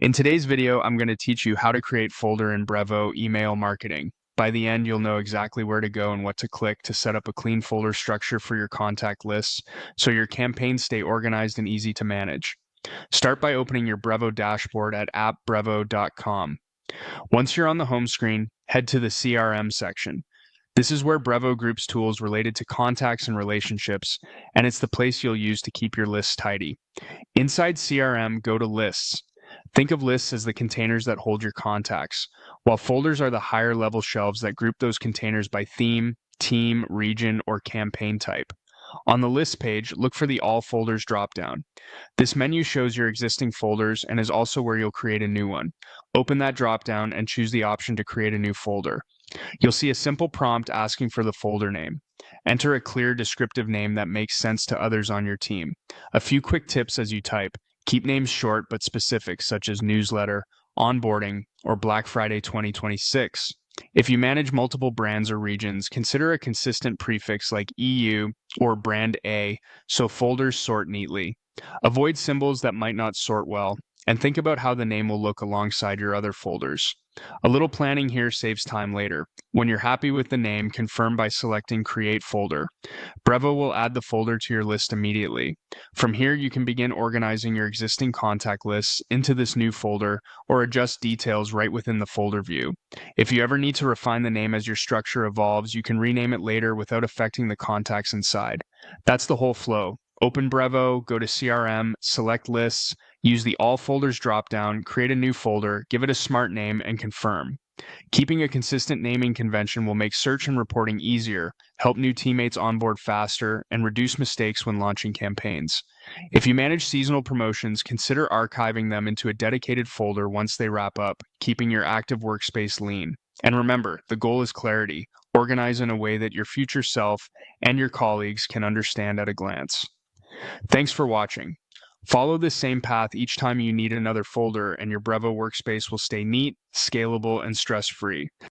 In today's video, I'm going to teach you how to create folder in Brevo email marketing. By the end, you'll know exactly where to go and what to click to set up a clean folder structure for your contact lists so your campaigns stay organized and easy to manage. Start by opening your Brevo dashboard at appbrevo.com. Once you're on the home screen, head to the CRM section. This is where Brevo groups tools related to contacts and relationships, and it's the place you'll use to keep your lists tidy. Inside CRM, go to Lists. Think of lists as the containers that hold your contacts, while folders are the higher level shelves that group those containers by theme, team, region, or campaign type. On the list page, look for the All Folders dropdown. This menu shows your existing folders and is also where you'll create a new one. Open that dropdown and choose the option to create a new folder. You'll see a simple prompt asking for the folder name. Enter a clear, descriptive name that makes sense to others on your team. A few quick tips as you type. Keep names short but specific, such as newsletter, onboarding, or Black Friday 2026. If you manage multiple brands or regions, consider a consistent prefix like EU or brand A so folders sort neatly. Avoid symbols that might not sort well, and think about how the name will look alongside your other folders. A little planning here saves time later. When you're happy with the name, confirm by selecting Create Folder. Brevo will add the folder to your list immediately. From here, you can begin organizing your existing contact lists into this new folder or adjust details right within the folder view. If you ever need to refine the name as your structure evolves, you can rename it later without affecting the contacts inside. That's the whole flow. Open Brevo, go to CRM, select lists, use the All Folders dropdown, create a new folder, give it a smart name, and confirm. Keeping a consistent naming convention will make search and reporting easier, help new teammates onboard faster, and reduce mistakes when launching campaigns. If you manage seasonal promotions, consider archiving them into a dedicated folder once they wrap up, keeping your active workspace lean. And remember, the goal is clarity. Organize in a way that your future self and your colleagues can understand at a glance. Thanks for watching. Follow this same path each time you need another folder, and your Brevo workspace will stay neat, scalable, and stress-free.